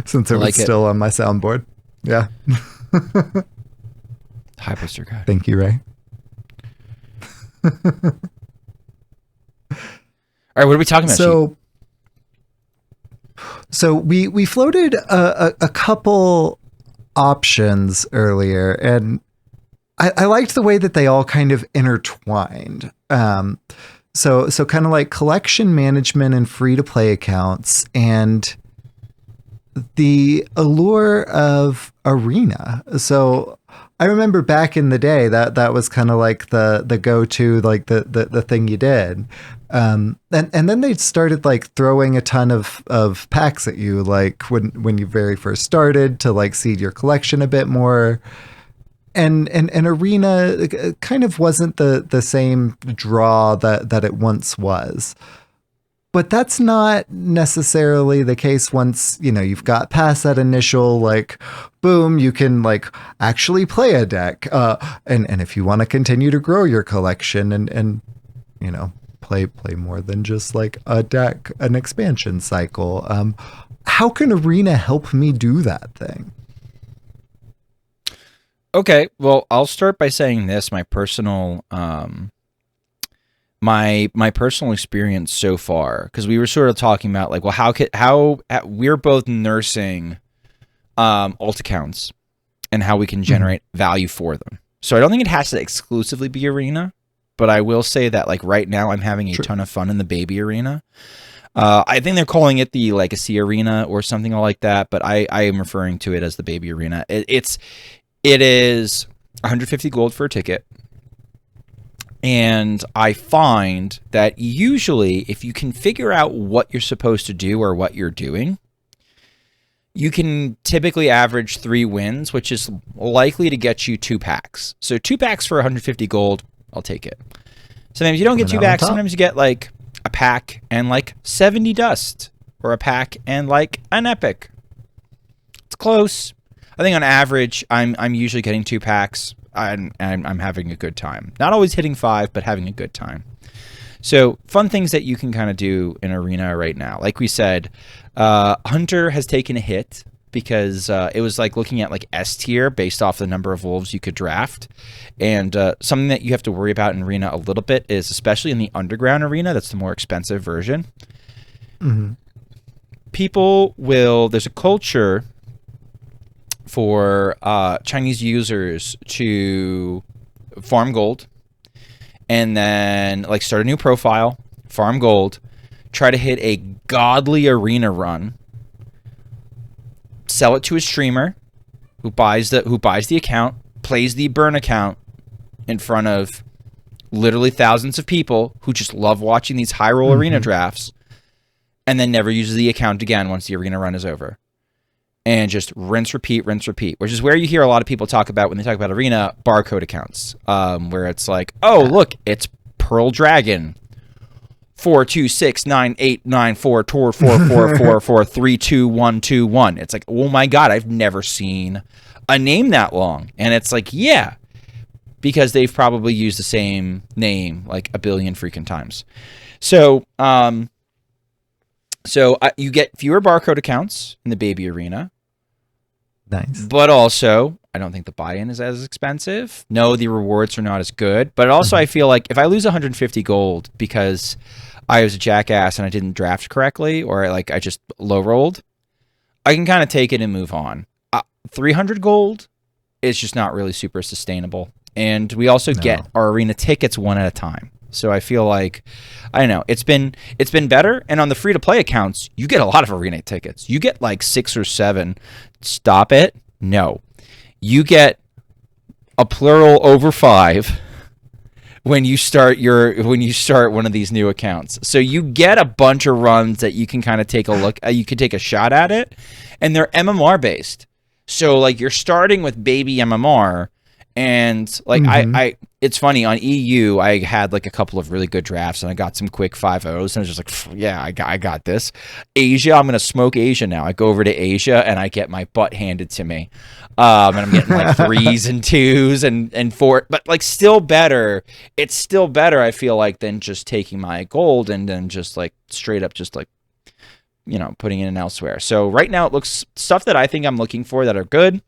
since it was still on my soundboard. Yeah. Hi, Mr. Guy. Thank you, Ray. All right, what are we talking about? So we floated a couple options earlier, and I liked the way that they all kind of intertwined. So kind of like collection management and free to play accounts, and the allure of Arena. So I remember back in the day that was kind of like the go-to, like the thing you did. And then they started like throwing a ton of packs at you, like when you very first started, to like seed your collection a bit more. And Arena kind of wasn't the same draw that it once was. But that's not necessarily the case once, you've got past that initial, like, boom, you can like actually play a deck. And if you want to continue to grow your collection and play more than just like a deck, an expansion cycle. How can Arena help me do that thing? Okay, well, I'll start by saying this: my personal, my personal experience so far, because we were sort of talking about like, well, how we're both nursing alt accounts and how we can generate value for them. So I don't think it has to exclusively be Arena, but I will say that like right now I'm having a ton of fun in the baby arena. I think they're calling it the Legacy Arena or something like that, but I am referring to it as the baby arena. It is 150 gold for a ticket. And I find that usually if you can figure out what you're supposed to do or what you're doing, you can typically average 3 wins, which is likely to get you 2 packs. So 2 packs for 150 gold, I'll take it. Sometimes you don't get 2 packs. Sometimes you get like a pack and like 70 dust, or a pack and like an epic. It's close. I think on average, I'm usually getting 2 packs. I'm having a good time. Not always hitting 5, but having a good time. So fun things that you can kind of do in Arena right now. Like we said, Hunter has taken a hit because it was like looking at like S tier based off the number of wolves you could draft. And something that you have to worry about in Arena a little bit is, especially in the underground arena, that's the more expensive version. People will, there's a culture for Chinese users to farm gold and then like start a new profile, farm gold, try to hit a godly arena run, sell it to a streamer who buys the account, plays the burn account in front of literally thousands of people who just love watching these high roll arena drafts, and then never uses the account again once the arena run is over. And just rinse, repeat, which is where you hear a lot of people talk about when they talk about arena barcode accounts, where it's like, oh, look, it's Pearl Dragon 4269894 Tor 444432121. It's like, oh my god, I've never seen a name that long. And it's like, yeah, because they've probably used the same name like a billion freaking times. So, you get fewer barcode accounts in the baby arena. Nice. But also, I don't think the buy-in is as expensive. No, the rewards are not as good. But also, I feel like if I lose 150 gold because I was a jackass and I didn't draft correctly, or I just low rolled, I can kind of take it and move on. 300 gold is just not really super sustainable. And we also get our arena tickets one at a time. So I feel like, I don't know, it's been better. And on the free-to-play accounts, you get a lot of arena tickets. You get like 6 or 7. Stop it. No. You get a plural over 5 when you start one of these new accounts. So you get a bunch of runs that you can kind of take a look at. You can take a shot at it, and they're MMR based. So like you're starting with baby MMR. And like it's funny, on EU I had like a couple of really good drafts and I got some quick 5-0s and I was just like, yeah, I got this. Asia, I'm gonna smoke Asia now. I go over to Asia and I get my butt handed to me, and I'm getting like 3s and 2s and 4, but like still better. It's still better, I feel like, than just taking my gold and then just like straight up just like, you know, putting it in elsewhere. So right now it looks stuff that I think I'm looking for that are good.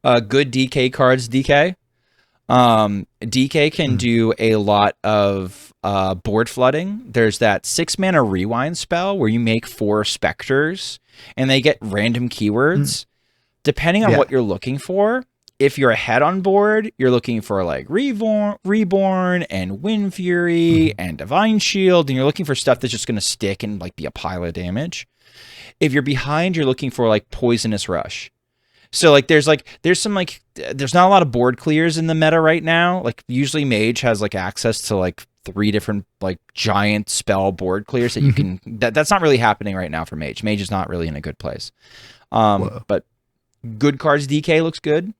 Good DK cards, DK. DK can do a lot of board flooding. There's that 6-mana rewind spell where you make 4 specters and they get random keywords. Depending on what you're looking for, if you're ahead on board, you're looking for like Reborn and Wind Fury and Divine Shield, and you're looking for stuff that's just going to stick and like be a pile of damage. If you're behind, you're looking for like Poisonous Rush. So like there's not a lot of board clears in the meta right now. Like usually Mage has like access to like 3 different like giant spell board clears that you can that's not really happening right now for Mage. Mage is not really in a good place. But good cards DK looks good.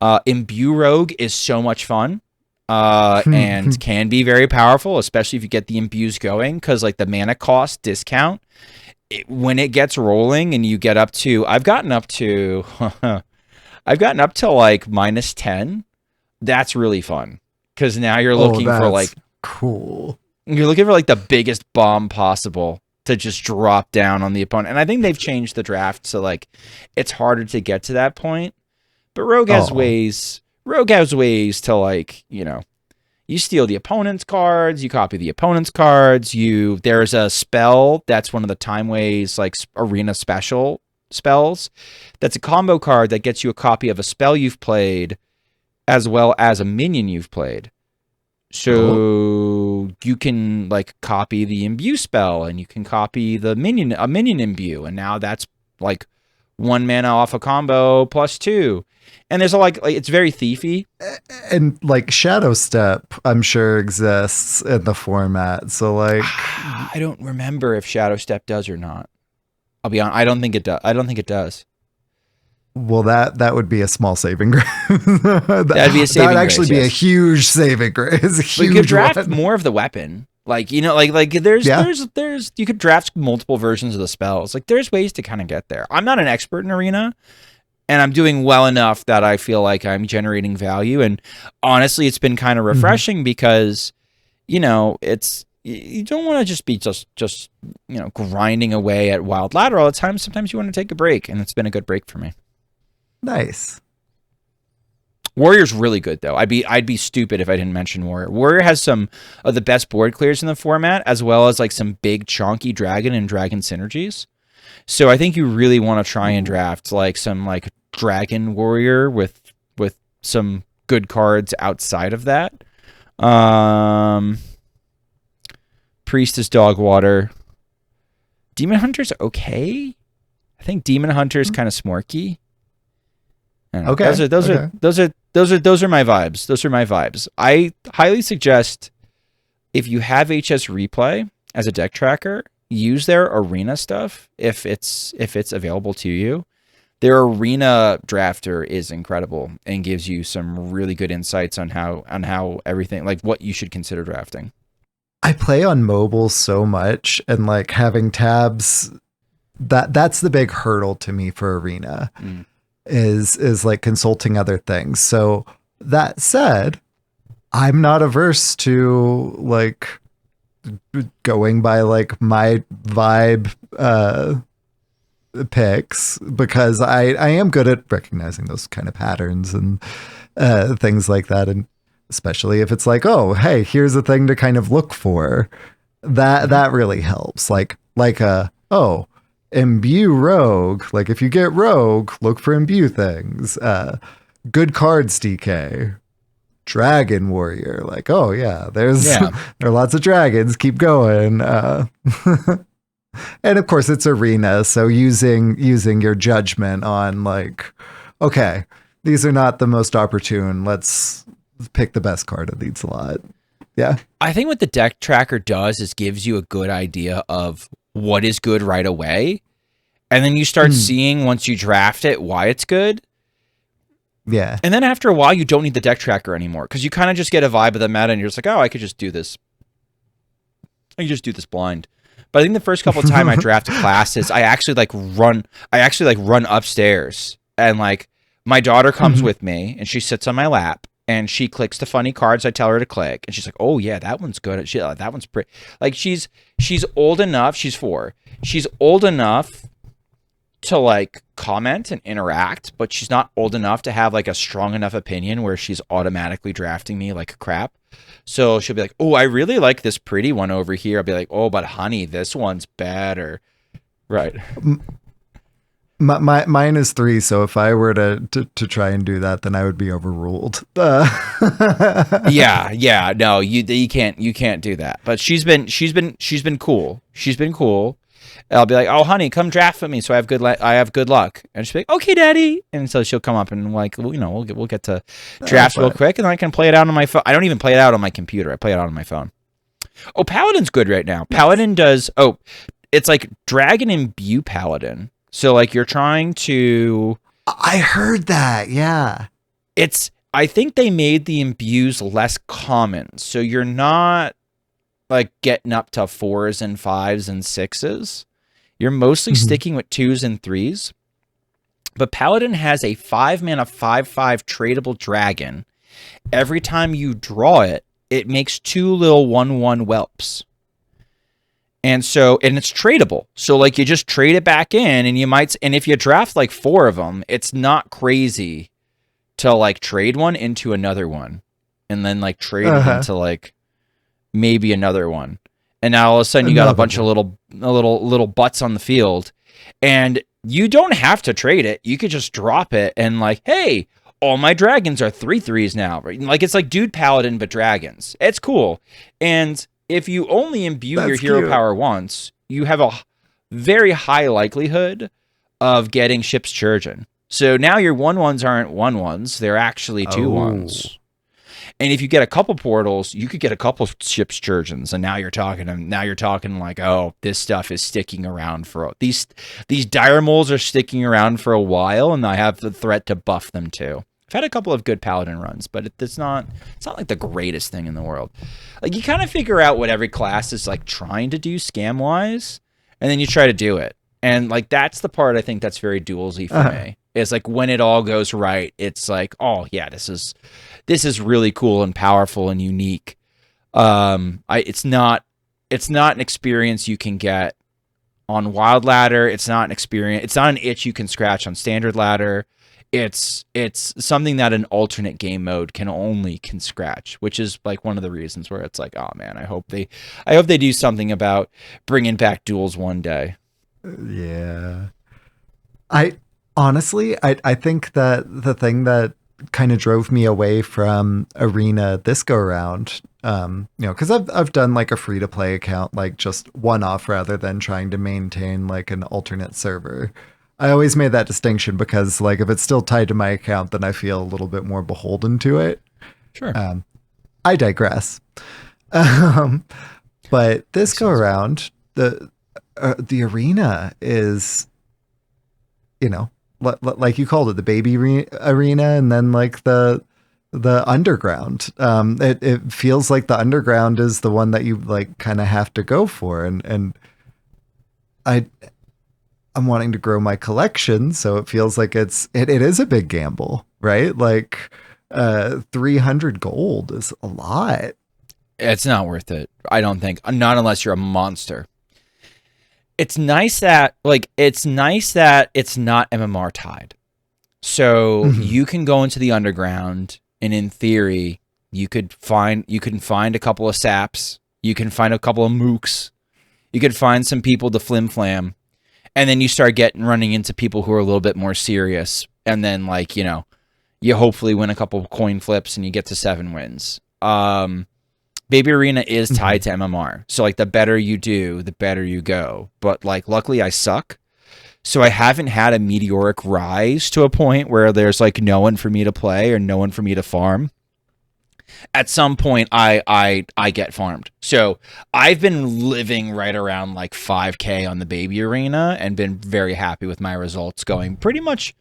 Imbue Rogue is so much fun. And can be very powerful, especially if you get the imbues going, because like the mana cost discount, when it gets rolling and you get up to, I've gotten up to like -10. That's really fun because now you're looking for like Cool. You're looking for like the biggest bomb possible to just drop down on the opponent. And I think they've changed the draft so like it's harder to get to that point. But Rogue has ways. Rogue has ways to like, you know, you steal the opponent's cards, you copy the opponent's cards, there's a spell that's one of the time ways like arena special spells. That's a combo card that gets you a copy of a spell you've played as well as a minion you've played. So you can like copy the imbue spell and you can copy a minion imbue. And now that's like 1 mana off a combo +2. And there's like it's very thiefy. And like Shadow Step, I'm sure exists in the format. So like, I don't remember if Shadow Step does or not. I'll be honest. I don't think it does. I don't think it does. Well, that would be a small saving grace. That'd be a saving grace. That'd actually be a huge saving grace. But you could draft more of the weapon. Like, you know, like there's you could draft multiple versions of the spells. Like there's ways to kind of get there. I'm not an expert in Arena, and I'm doing well enough that I feel like I'm generating value. And honestly, it's been kind of refreshing because, you know, you don't want to just be just you know, grinding away at Wild Ladder all the time. Sometimes you want to take a break, and it's been a good break for me. Nice. Warrior's really good though. I'd be stupid if I didn't mention Warrior. Warrior has some of the best board clears in the format, as well as like some big chonky dragon and dragon synergies. So I think you really want to try and draft like some like dragon warrior with some good cards outside of that. Priest is dog water. Demon Hunter's okay. I think Demon Hunter's kind of smorky. Okay. Those are my vibes. Those are my vibes. I highly suggest if you have HS Replay as a deck tracker, use their arena stuff if it's available to you. Their arena drafter is incredible and gives you some really good insights on how everything, like what you should consider drafting. I play on mobile so much, and like having tabs, that's the big hurdle to me for arena. Is like consulting other things. So that said, I'm not averse to like going by like my vibe picks, because I am good at recognizing those kind of patterns and things like that. And especially if it's like, oh, hey, here's a thing to kind of look for. That really helps. Like imbue rogue, like if you get rogue, look for imbue things. Good cards DK. Dragon warrior, like, oh yeah, there are lots of dragons, keep going. And of course it's arena, so using your judgment on like, okay, these are not the most opportune, let's pick the best card of these lot. Yeah. I think what the deck tracker does is gives you a good idea of what is good right away. And then you start seeing once you draft it why it's good. Yeah. And then after a while, you don't need the deck tracker anymore because you kind of just get a vibe of the meta and you're just like, oh, I could just do this. I can just do this blind. But I think the first couple of times I drafted classes, I actually run upstairs and like my daughter comes with me and she sits on my lap. And she clicks the funny cards I tell her to click. And she's like, oh, yeah, that one's good. That one's pretty. Like, she's old enough. She's 4. She's old enough to, like, comment and interact. But she's not old enough to have, like, a strong enough opinion where she's automatically drafting me like crap. So she'll be like, oh, I really like this pretty one over here. I'll be like, oh, but honey, this one's better. Right. Mine is 3, so if I were to try and do that, then I would be overruled. Yeah, no, you can't do that. But she's been cool. She's been cool. I'll be like, oh, honey, come draft with me, so I have good luck. And she'll be like, okay, daddy. And so she'll come up and like, you know, we'll get to draft real quick, and then I can play it out on my phone. I don't even play it out on my computer. I play it out on my phone. Oh, Paladin's good right now. Paladin does. Oh, it's like Dragon Imbue Paladin. So, like, you're trying to... I heard that, yeah. I think they made the imbues less common. So you're not, like, getting up to 4s and 5s and 6s. You're mostly sticking with 2s and 3s. But Paladin has a 5-mana 5/5 tradable dragon. Every time you draw it, it makes 2 little 1/1 whelps. And it's tradable. So like you just trade it back in, and if you draft like 4 of them, it's not crazy to like trade one into another one, and then like trade it into like maybe another one. And now all of a sudden you got a bunch of little butts on the field, and you don't have to trade it. You could just drop it and like, hey, all my dragons are 3/3s now. Right? Like it's like Dude Paladin but dragons. It's cool. And if you only imbue your hero power once, you have a very high likelihood of getting Ship's Churgeon. So now your 1/1s aren't 1/1s, they're actually 2/1s. And if you get a couple portals, you could get a couple Ship's Churgeons, and now you're talking like, oh, this stuff is sticking around for these dire moles are sticking around for a while, and I have the threat to buff them too. I've had a couple of good Paladin runs, but it's not like the greatest thing in the world. Like you kind of figure out what every class is like trying to do scam wise, and then you try to do it. And like that's the part I think that's very dualsy for me. It's like when it all goes right, it's like, oh yeah, this is really cool and powerful and unique. It's not an experience you can get on Wild Ladder. It's not an itch you can scratch on Standard Ladder. It's something that an alternate game mode can scratch, which is like one of the reasons where it's like, oh man, I hope they do something about bringing back duels one day. Yeah. I think that the thing that kind of drove me away from Arena this go around, because I've done like a free to play account, like just one off rather than trying to maintain like an alternate server. I always made that distinction because like if it's still tied to my account, then I feel a little bit more beholden to it. Sure. I digress. But this go around, the arena is, like you called it, the baby arena, and then like the underground. It feels like the underground is the one that you like kind of have to go for, and I'm wanting to grow my collection, so it feels like it is a big gamble, right? Like 300 gold is a lot. It's not worth it, I don't think. Not unless you're a monster. It's nice that it's not MMR tied. So you can go into the underground, and in theory, you can find a couple of saps, you can find a couple of mooks, you could find some people to flim flam, and then you start running into people who are a little bit more serious, and then like, you hopefully win a couple of coin flips and you get to 7 wins. Baby Arena is tied to MMR. So like the better you do, the better you go. But like luckily I suck. So I haven't had a meteoric rise to a point where there's like no one for me to play or no one for me to farm. At some point I get farmed. So I've been living right around like 5K on the Baby Arena and been very happy with my results, going pretty much,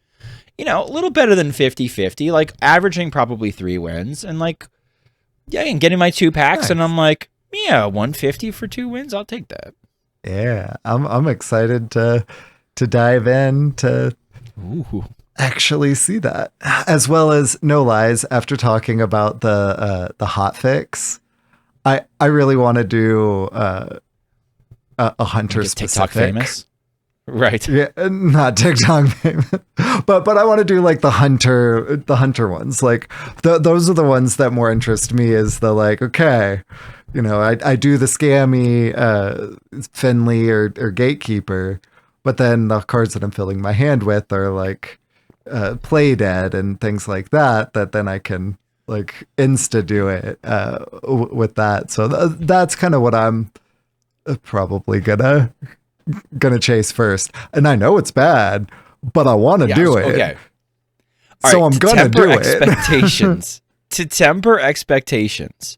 a little better than 50-50, like averaging probably 3 wins, and like, yeah, and getting my 2 packs, nice. And I'm like, yeah, 150 for 2 wins, I'll take that. Yeah, I'm excited to dive in to actually see that, as well as, no lies, after talking about the hot fix, I really want to do a hunter specific. TikTok famous, right? Yeah, not TikTok famous, but I want to do like the hunter ones. Like those are the ones that more interest me. Is the like, okay, I do the scammy Finley or Gatekeeper, but then the cards that I'm filling my hand with are like Play Dead and things like that then I can like insta do it with that. So that's kind of what I'm probably gonna chase first. And I know it's bad, but I want to do it. Okay. So right, I'm gonna do it. To temper expectations.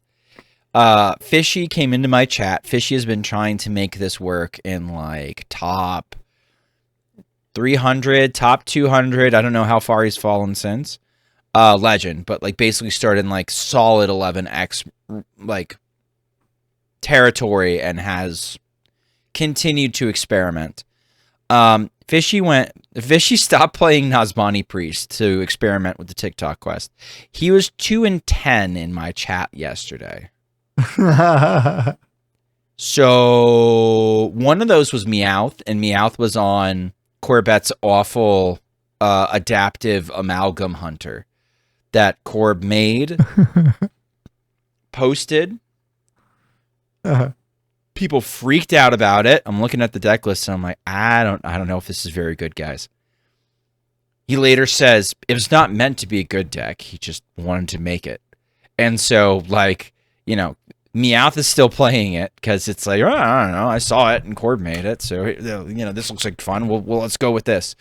Fishy came into my chat. Fishy has been trying to make this work in like top 300, top 200. I don't know how far he's fallen since. Legend, but like basically started in like solid 11x like territory and has continued to experiment. Fishy stopped playing Nazmani Priest to experiment with the TikTok quest. He was 2-10 in my chat yesterday. So one of those was Meowth, and Meowth was on Corbet's awful adaptive amalgam hunter that Corb made, posted. People freaked out about it. I'm looking at the deck list and I'm like, I don't know if this is very good, guys. He later says it was not meant to be a good deck. He just wanted to make it. And so, like, you know, Meowth is still playing it because it's like, oh, I don't know, I saw it and Corb made it. So, you know, this looks like fun. Well, let's go with this.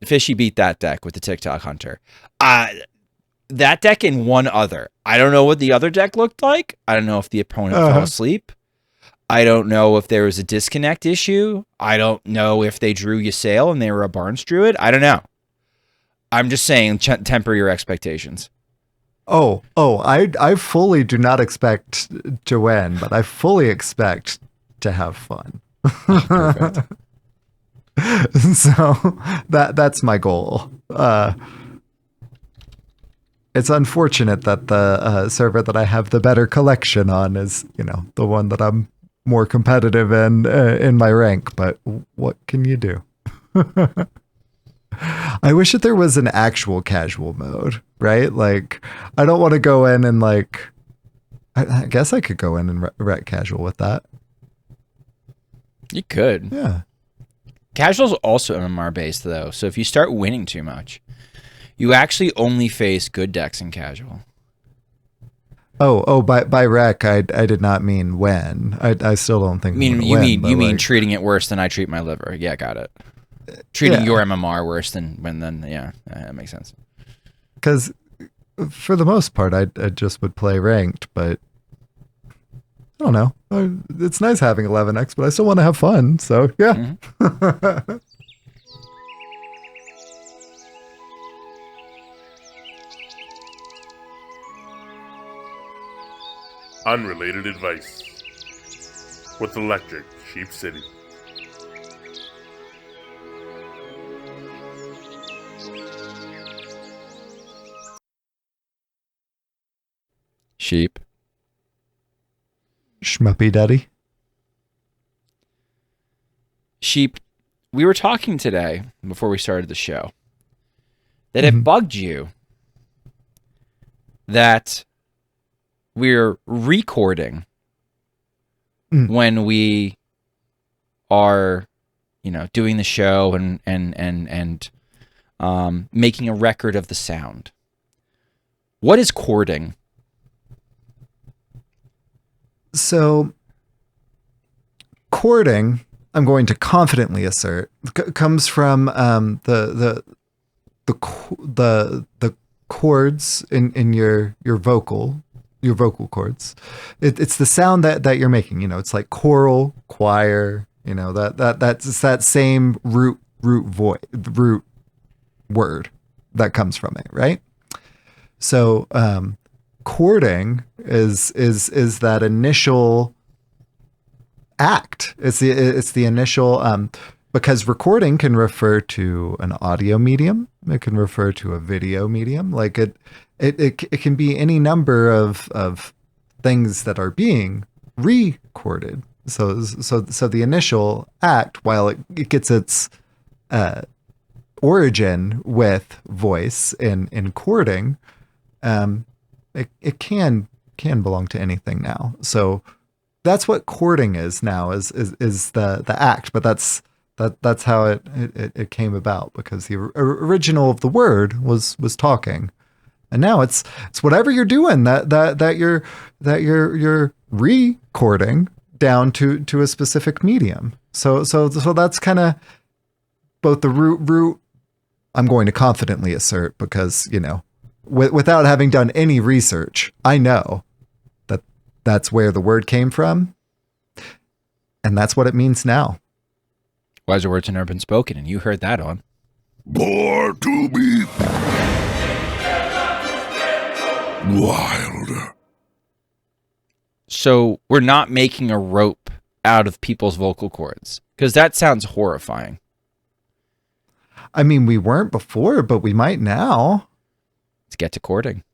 Fishy beat that deck with the TikTok Hunter. That deck and one other. I don't know what the other deck looked like. I don't know if the opponent fell asleep. I don't know if there was a disconnect issue. I don't know if they drew Ysayle and they were a Barnes Druid. I don't know. I'm just saying, temper your expectations. I fully do not expect to win, but I fully expect to have fun. Perfect. So that's my goal. It's unfortunate that the server that I have the better collection on is, you know, the one that I'm more competitive in my rank, but what can you do? I wish that there was an actual casual mode, right? Like, I don't want to go in and like, I guess I could go in and wreck casual with that. You could. Yeah. Casual's also MMR based though, so if you start winning too much, you actually only face good decks in casual. By wreck, I did not mean when. I still don't think. You mean treating it worse than I treat my liver? Yeah, got it. Treating your MMR worse than yeah, that makes sense. Because for the most part, I just would play ranked, but I don't know. It's nice having 11x, but I still want to have fun. So yeah. Mm-hmm. Unrelated Advice with Electric Sheep City. Sheep. Schmoopiedady. Sheep, we were talking today before we started the show that it bugged you that we're recording when we are, you know, doing the show and making a record of the sound. What is chording? So, chording, I'm going to confidently assert, comes from the chords in your vocal cords. It's the sound that you're making. You know, it's like choral, choir. You know, that's that same root word that comes from it, right? So, chording is that initial act. It's the initial because recording can refer to an audio medium. It can refer to a video medium. Like it can be any number of things that are being recorded. So the initial act, while it gets its origin with voice in chording, it can belong to anything now. So that's what chording is now, is the act, but that's how it came about, because the original of the word was talking, and now it's whatever you're doing that you're recording down to a specific medium. So that's kind of both the root. I'm going to confidently assert, because, you know, without having done any research, I know that's where the word came from, and that's what it means now. Wiser words have never been spoken, and you heard that on Born to be wild. So we're not making a rope out of people's vocal cords, because that sounds horrifying. I mean, we weren't before, but we might now. Let's get to chording.